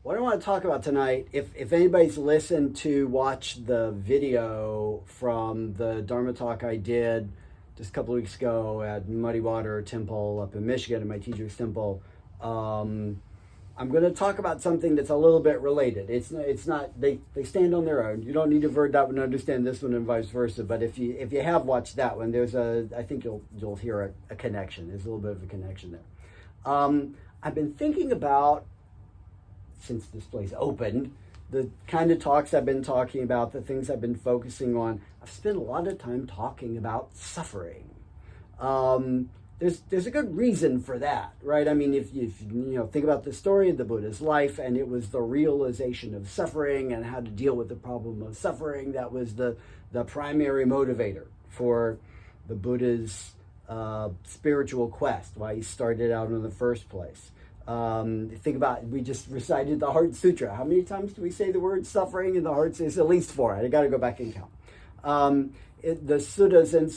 what I want to talk about tonight, if anybody's listened to watch the video from the Dharma talk I did just a couple of weeks ago at Muddy Water Temple up in Michigan, at my teacher's temple, I'm going to talk about something that's a little bit related. It's not they stand on their own. You don't need to heard that one to understand this one and vice versa. But if you have watched that one, I think you'll hear a connection. There's a little bit of a connection there. I've been thinking about, since this place opened, the kind of talks I've been talking about, the things I've been focusing on. I've spent a lot of time talking about suffering. There's a good reason for that, right? I mean, if you think about the story of the Buddha's life, and it was the realization of suffering and how to deal with the problem of suffering, that was the primary motivator for the Buddha's spiritual quest, why he started out in the first place. Think about, we just recited the Heart Sutra. How many times do we say the word suffering in the Heart Sutra? It's at least 4. I got to go back and count. The suttas and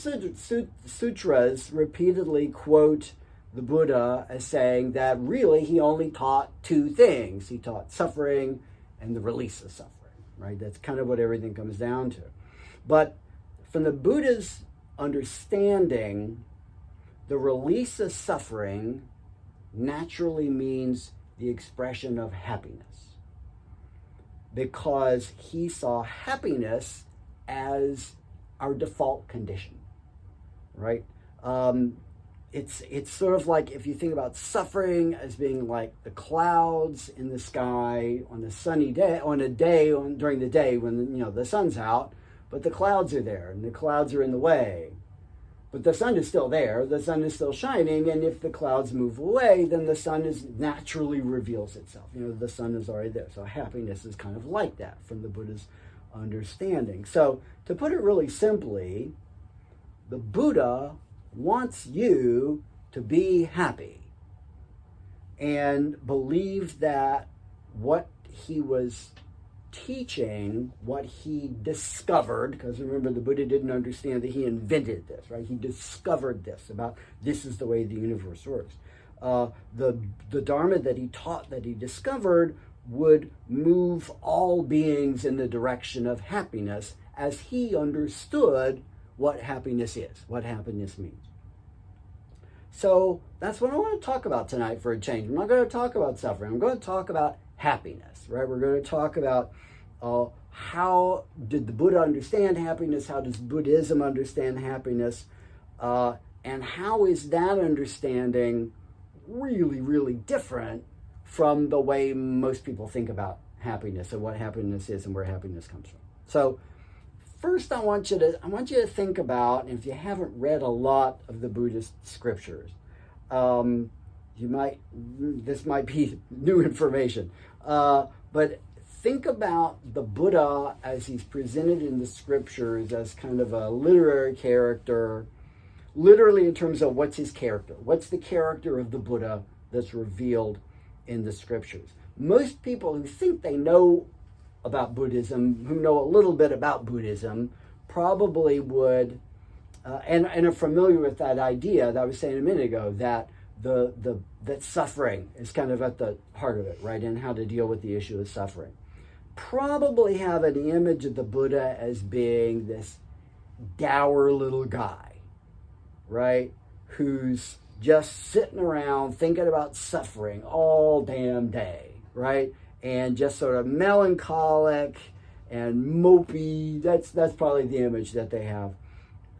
sutras repeatedly quote the Buddha as saying that really he only taught 2 things. He taught suffering and the release of suffering, right? That's kind of what everything comes down to. But from the Buddha's understanding, the release of suffering naturally means the expression of happiness, because he saw happiness as our default condition, right? It's sort of like, if you think about suffering as being like the clouds in the sky on a sunny day, during the day when the sun's out, but the clouds are there and the clouds are in the way. But the sun is still there, the sun is still shining, and if the clouds move away, then the sun naturally reveals itself. The sun is already there. So happiness is kind of like that from the Buddha's understanding. So to put it really simply, the Buddha wants you to be happy and believe that what he was teaching, what he discovered, because remember, the Buddha didn't understand that he invented this, right? He discovered this about this is the way the universe works. The Dharma that he taught, that he discovered, would move all beings in the direction of happiness as he understood what happiness is, what happiness means. So that's what I want to talk about tonight for a change. I'm not going to talk about suffering. I'm going to talk about happiness, right? We're going to talk about how did the Buddha understand happiness? How does Buddhism understand happiness? And how is that understanding really, really different from the way most people think about happiness and what happiness is and where happiness comes from? So first, I want you to think about, and if you haven't read a lot of the Buddhist scriptures, this might be new information, but think about the Buddha as he's presented in the scriptures as kind of a literary character, literally in terms of what's his character. What's the character of the Buddha that's revealed in the scriptures? Most people who think they know about Buddhism, who know a little bit about Buddhism, probably would, and are familiar with that idea that I was saying a minute ago, that that suffering is kind of at the heart of it, right? And how to deal with the issue of suffering. Probably have an image of the Buddha as being this dour little guy, right? Who's just sitting around thinking about suffering all damn day, right? And just sort of melancholic and mopey. That's probably the image that they have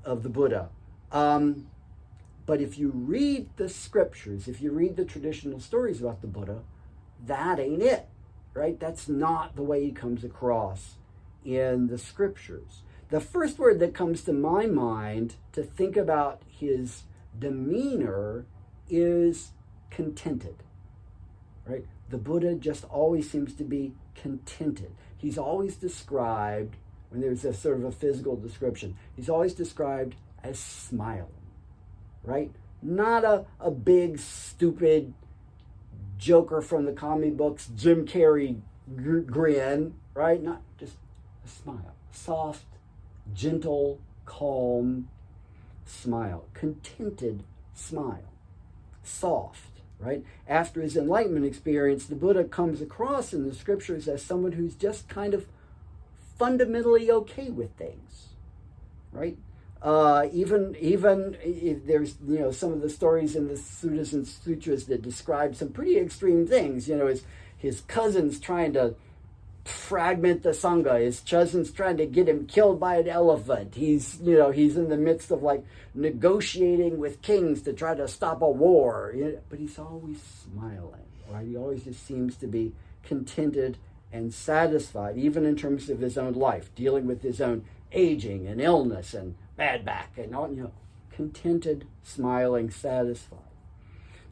of the Buddha. But if you read the scriptures, if you read the traditional stories about the Buddha, that ain't it, right? That's not the way he comes across in the scriptures. The first word that comes to my mind to think about his demeanor is contented, right? The Buddha just always seems to be contented. He's always described, when there's a sort of a physical description, he's always described as smiling, right? Not a big, stupid Joker from the comic books, Jim Carrey grin, right? Not just a smile. Soft, gentle, calm smile. Contented smile. Soft, right? After his enlightenment experience, the Buddha comes across in the scriptures as someone who's just kind of fundamentally okay with things, right? Even if there's some of the stories in the suttas and sutras that describe some pretty extreme things. His cousin's trying to fragment the sangha. His cousin's trying to get him killed by an elephant. He's in the midst of like negotiating with kings to try to stop a war. But he's always smiling, right? He always just seems to be contented and satisfied, even in terms of his own life, dealing with his own aging and illness and bad back and all, contented, smiling, satisfied.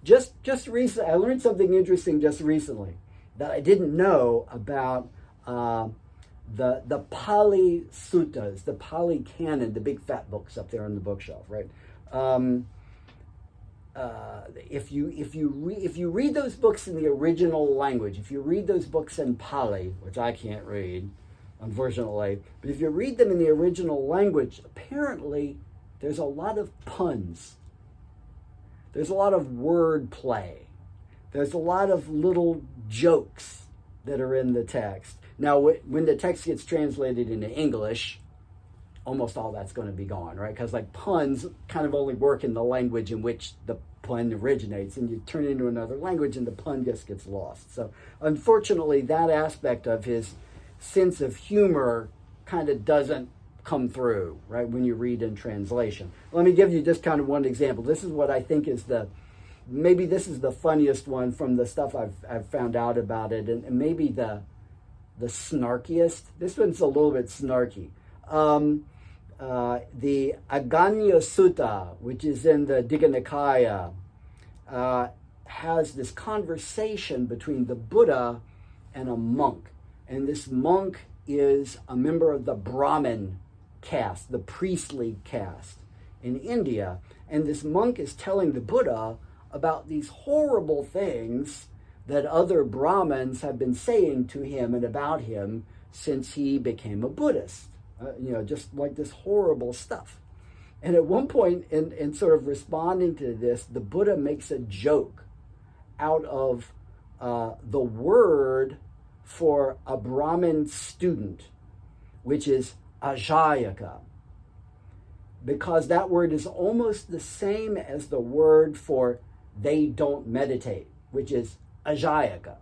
Just recently, I learned something interesting just recently that I didn't know about the Pali Suttas, the Pali Canon, the big fat books up there on the bookshelf, right? If you read those books in the original language, if you read those books in Pali, which I can't read, unfortunately, but if you read them in the original language, apparently there's a lot of puns. There's a lot of word play. There's a lot of little jokes that are in the text. Now, when the text gets translated into English, almost all that's going to be gone, right? Because like puns kind of only work in the language in which the pun originates, and you turn it into another language and the pun just gets lost. So unfortunately, that aspect of his sense of humor kind of doesn't come through, right, when you read in translation. Let me give you just kind of one example. This is what I think is maybe this is the funniest one from the stuff I've found out about it, and maybe the snarkiest. This one's a little bit snarky. The Aganya Sutta, which is in the Digha Nikaya, has this conversation between the Buddha and a monk. And this monk is a member of the Brahmin caste, the priestly caste in India. And this monk is telling the Buddha about these horrible things that other Brahmins have been saying to him and about him since he became a Buddhist. Just like this horrible stuff. And at one point, in sort of responding to this, the Buddha makes a joke out of the word for a Brahmin student, which is ajayaka, because that word is almost the same as the word for they don't meditate, which is ajayaka.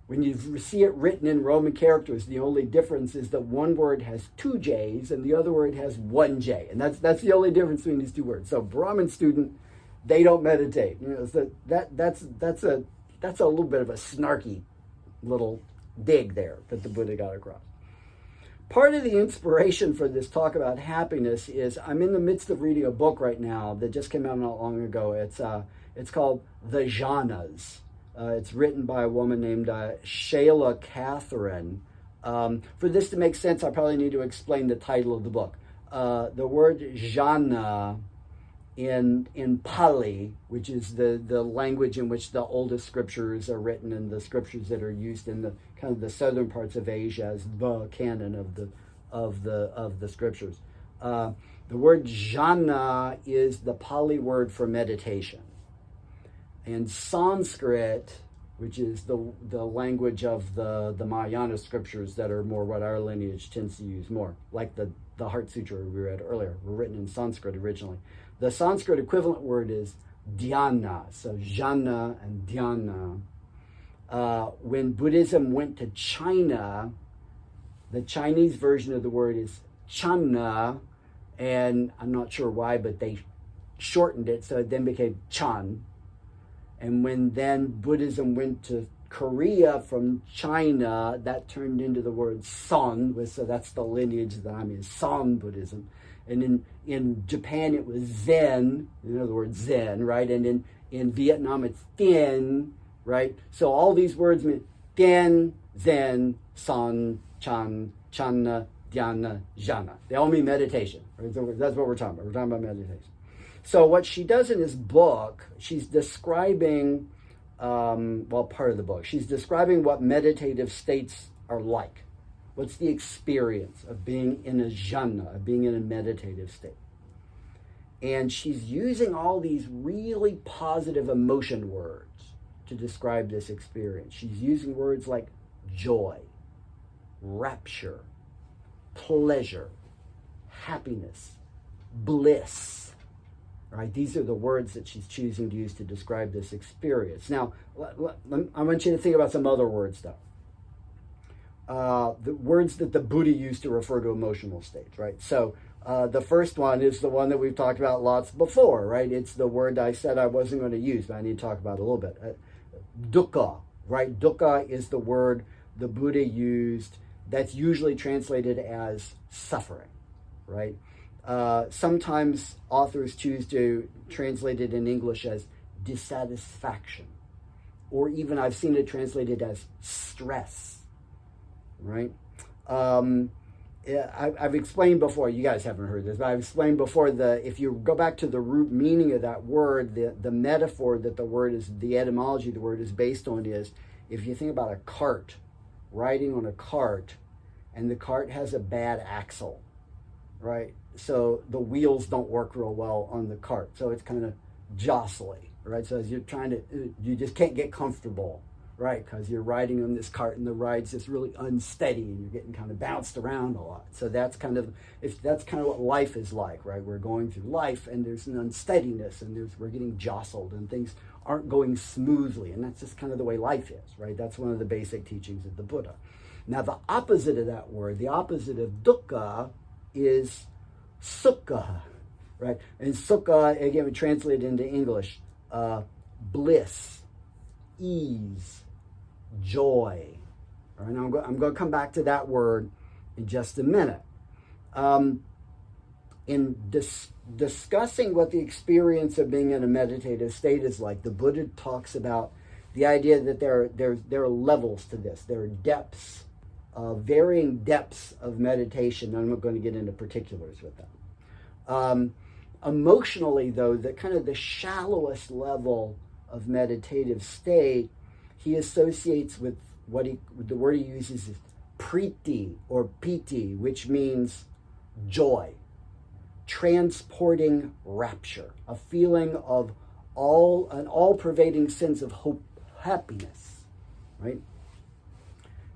When you see it written in Roman characters, the only difference is that one word has two J's and the other word has one J. And that's the only difference between these two words. So Brahmin student, they don't meditate. So that's a little bit of a snarky little dig there that the Buddha got across. Part of the inspiration for this talk about happiness is I'm in the midst of reading a book right now that just came out not long ago. It's called The Jhanas. It's written by a woman named Shayla Catherine. For this to make sense, I probably need to explain the title of the book. The word jhana in Pali, which is the language in which the oldest scriptures are written and the scriptures that are used in the kind of the southern parts of Asia as the canon of the scriptures. The word jhana is the Pali word for meditation. And Sanskrit, which is the language of the Mahayana scriptures that are more what our lineage tends to use more, like the Heart Sutra we read earlier, were written in Sanskrit originally. The Sanskrit equivalent word is dhyana, so jhana and dhyana. When Buddhism went to China, the Chinese version of the word is channa, and I'm not sure why, but they shortened it, so it then became chan. And when then Buddhism went to Korea from China, that turned into the word Son, so that's the lineage that I'm in, Son Buddhism. And in Japan, it was Zen, in other words, Zen, right? And in Vietnam, it's Tien, right? So all these words mean Tien, Zen, Son, Chan, Channa, Dhyana, Jhana. They all mean meditation. Right? So that's what we're talking about. We're talking about meditation. So what she does in this book, she's describing, part of the book, she's describing what meditative states are like. What's the experience of being in a jhana, of being in a meditative state? And she's using all these really positive emotion words to describe this experience. She's using words like joy, rapture, pleasure, happiness, bliss, right? These are the words that she's choosing to use to describe this experience. Now, I want you to think about some other words, though. The words that the Buddha used to refer to emotional states, right? So the first one is the one that we've talked about lots before, right? It's the word I said I wasn't going to use, but I need to talk about it a little bit. Dukkha, right? Dukkha is the word the Buddha used that's usually translated as suffering, right? Sometimes authors choose to translate it in English as dissatisfaction, or even I've seen it translated as stress, right? I've explained before, you guys haven't heard this, but I've explained before if you go back to the root meaning of that word, the metaphor that the etymology of the word is based on is, if you think about a cart, riding on a cart, and the cart has a bad axle, right? So the wheels don't work real well on the cart. So it's kind of jostly, right? So as you just can't get comfortable, right? Because you're riding on this cart and the ride's just really unsteady and you're getting kind of bounced around a lot. So that's kind of what life is like, right? We're going through life and there's an unsteadiness and we're getting jostled and things aren't going smoothly. And that's just kind of the way life is, right? That's one of the basic teachings of the Buddha. Now, the opposite of that word, the opposite of dukkha, is sukha, right? And sukha, again, we translate it into English, bliss, ease, joy. All right, now I'm going to come back to that word in just a minute. In discussing what the experience of being in a meditative state is like, the Buddha talks about the idea that there are levels to this. There are depths, varying depths of meditation. I'm not going to get into particulars with them. Emotionally, though, the shallowest level of meditative state, he associates with the word he uses is priti or piti, which means joy, transporting rapture, a feeling of an all-pervading sense of hope, happiness, right?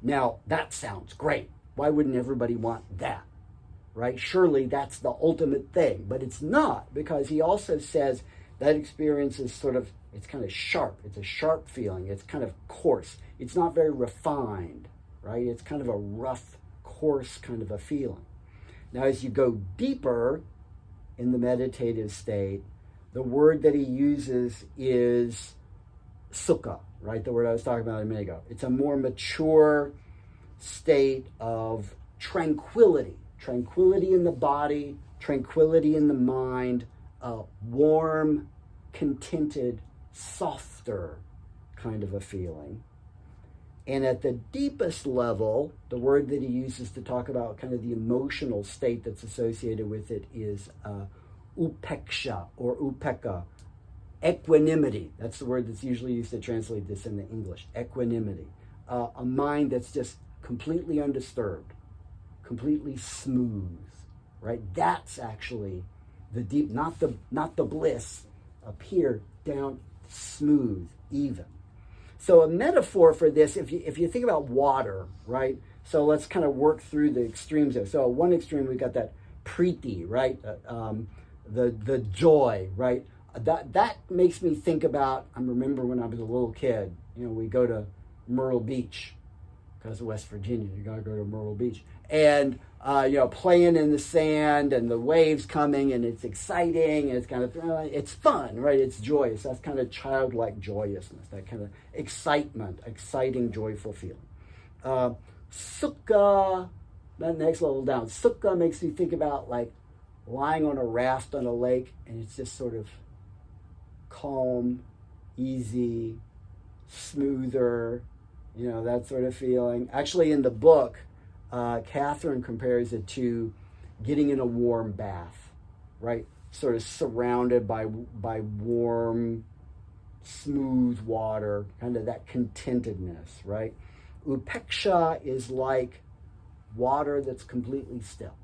Now, that sounds great. Why wouldn't everybody want that, right? Surely that's the ultimate thing, but it's not, because he also says that experience is it's kind of sharp. It's a sharp feeling. It's kind of coarse. It's not very refined, right? It's kind of a rough, coarse kind of a feeling. Now, as you go deeper in the meditative state, the word that he uses is sukha, right? The word I was talking about a minute ago. It's a more mature state of tranquility. Tranquility in the body, tranquility in the mind, warm, contented, softer kind of a feeling. And at the deepest level, the word that he uses to talk about kind of the emotional state that's associated with it is upeksha or upeka, equanimity. That's the word that's usually used to translate this into English, equanimity. A mind that's just completely undisturbed, completely smooth, right? That's actually the deep, not the bliss up here, down, smooth, even. So a metaphor for this, if you think about water, right? So let's kind of work through the extremes there. So one extreme, we've got that priti, right? The joy, right? That makes me think about, I remember when I was a little kid, we go to Myrtle Beach, because of West Virginia, you gotta go to Myrtle Beach. And, playing in the sand and the waves coming and it's exciting and it's kind of, it's fun, right? It's joyous. That's kind of childlike joyousness, that kind of exciting, joyful feeling. Sukha, that next level down, sukha makes me think about like lying on a raft on a lake and it's just sort of calm, easy, smoother, that sort of feeling. Actually, in the book, Catherine compares it to getting in a warm bath, right? Sort of surrounded by warm, smooth water, kind of that contentedness, right? Upeksha is like water that's completely still,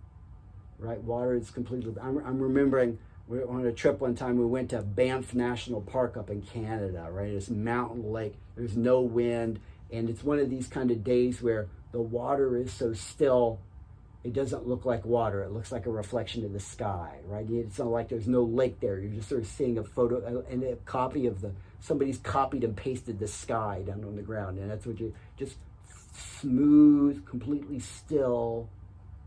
right? Water is completely. I'm remembering We were on a trip one time. We went to Banff National Park up in Canada, right? It's mountain lake. There's no wind. And it's one of these kind of days where the water is so still, it doesn't look like water. It looks like a reflection of the sky, right? It's not like there's no lake there. You're just sort of seeing a photo and a copy of somebody's copied and pasted the sky down on the ground. And that's what you just smooth, completely still,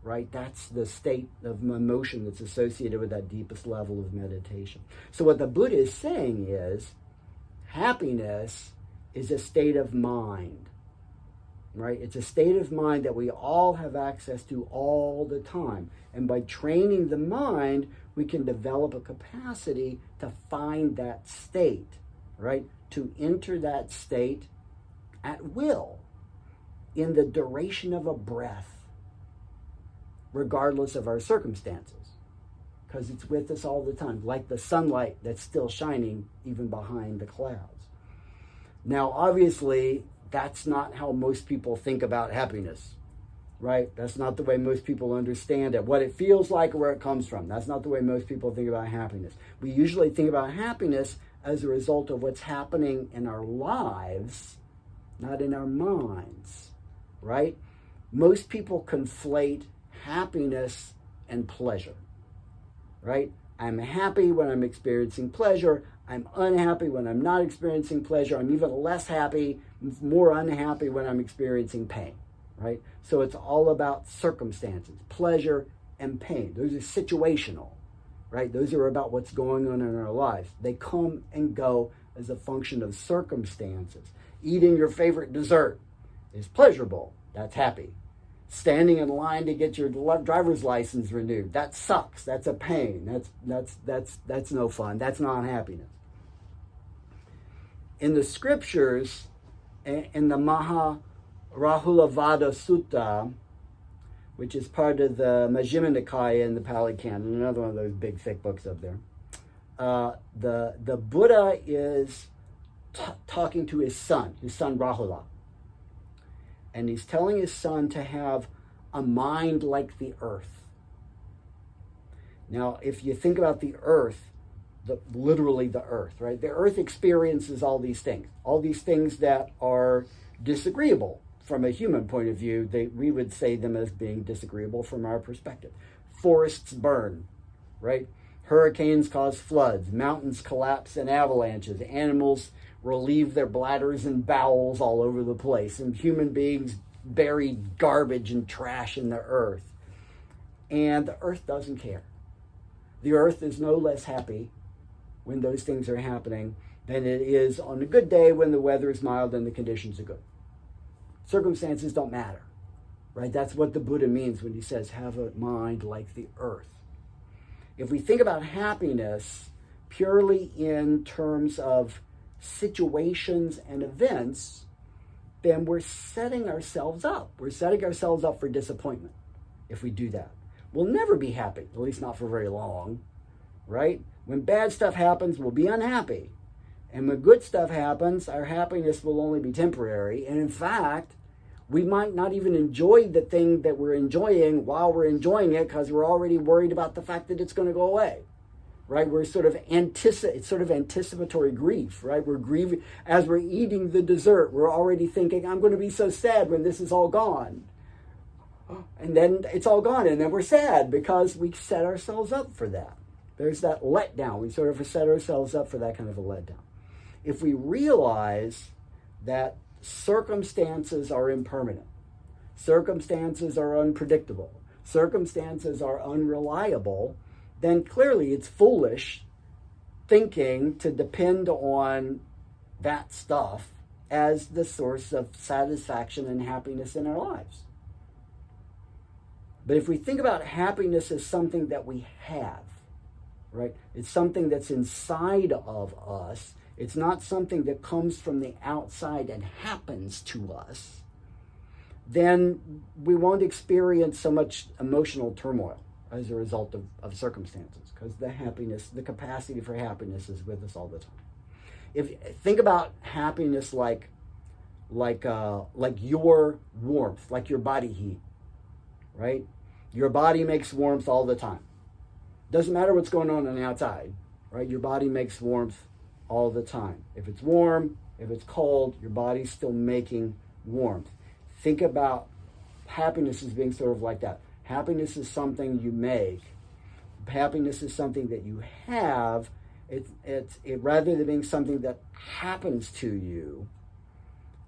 right? That's the state of emotion that's associated with that deepest level of meditation. So what the Buddha is saying is happiness is a state of mind, right? It's a state of mind that we all have access to all the time. And by training the mind, we can develop a capacity to find that state, right? To enter that state at will in the duration of a breath, regardless of our circumstances, because it's with us all the time, like the sunlight that's still shining even behind the clouds. Now, obviously, that's not how most people think about happiness, right? That's not the way most people understand it, what it feels like or where it comes from. That's not the way most people think about happiness. We usually think about happiness as a result of what's happening in our lives, not in our minds, right? Most people conflate happiness and pleasure, right? I'm happy when I'm experiencing pleasure. I'm unhappy when I'm not experiencing pleasure. I'm even less happy, more unhappy when I'm experiencing pain, right? So it's all about circumstances, pleasure and pain. Those are situational, right? Those are about what's going on in our lives. They come and go as a function of circumstances. Eating your favorite dessert is pleasurable. That's happy. Standing in line to get your driver's license renewed, that sucks. That's a pain. That's no fun. That's not happiness. In the scriptures, in the Maha Rahulavada Sutta, which is part of the Majjhima Nikaya in the Pali Canon, another one of those big thick books up there, the Buddha is talking to his son Rahula. And he's telling his son to have a mind like the earth. Now, if you think about the earth, literally the earth, right? The earth experiences all these things that are disagreeable from a human point of view. We would say them as being disagreeable from our perspective. Forests burn, right? Hurricanes cause floods. Mountains collapse in avalanches. Animals relieve their bladders and bowels all over the place, and human beings bury garbage and trash in the earth. And the earth doesn't care. The earth is no less happy when those things are happening than it is on a good day when the weather is mild and the conditions are good. Circumstances don't matter, right? That's what the Buddha means when he says, have a mind like the earth. If we think about happiness purely in terms of situations and events, then we're setting ourselves up. We're setting ourselves up for disappointment if we do that. We'll never be happy, at least not for very long, right? When bad stuff happens, we'll be unhappy. And when good stuff happens, our happiness will only be temporary. And in fact, we might not even enjoy the thing that we're enjoying while we're enjoying it because we're already worried about the fact that it's going to go away. Right, we're sort of it's sort of anticipatory grief, right? We're grieving as we're eating the dessert. We're already thinking, I'm going to be so sad when this is all gone. And then it's all gone, and then we're sad because we set ourselves up for that. There's that letdown. We sort of set ourselves up for that kind of a letdown. If we realize that circumstances are impermanent, circumstances are unpredictable, circumstances are unreliable, then clearly it's foolish thinking to depend on that stuff as the source of satisfaction and happiness in our lives. But if we think about happiness as something that we have, right? It's something that's inside of us. It's not something that comes from the outside and happens to us. Then we won't experience so much emotional turmoil as a result of circumstances, because the capacity for happiness is with us all the time. If think about happiness like your warmth, like your body heat, right? Your body makes warmth all the time. Doesn't matter what's going on the outside, right? Your body makes warmth all the time. If it's warm, if it's cold, your body's still making warmth. Think about happiness as being sort of like that. Happiness is something you make. Happiness is something that you have. Rather than being something that happens to you.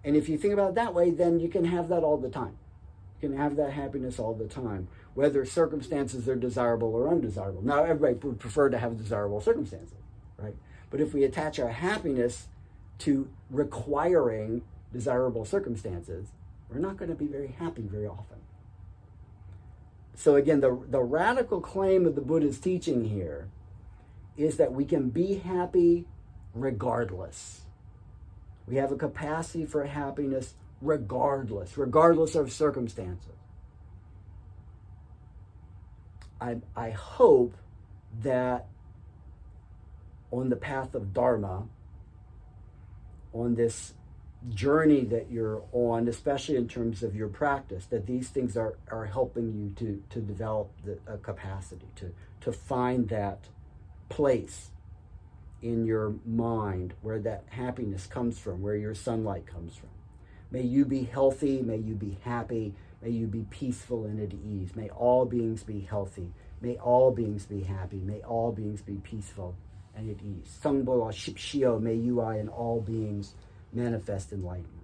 And if you think about it that way, then you can have that all the time. You can have that happiness all the time, whether circumstances are desirable or undesirable. Now, everybody would prefer to have desirable circumstances, right? But if we attach our happiness to requiring desirable circumstances, we're not going to be very happy very often. So again, the radical claim of the Buddha's teaching here is that we can be happy regardless. We have a capacity for happiness regardless of circumstances. I hope that on the path of dharma, on this journey that you're on, especially in terms of your practice, that these things are helping you to develop a capacity, to find that place in your mind where that happiness comes from, where your sunlight comes from. May you be healthy, may you be happy, may you be peaceful and at ease. May all beings be healthy, may all beings be happy, may all beings be peaceful and at ease. Sangbola Shipshio, may you I and all beings manifest enlightenment.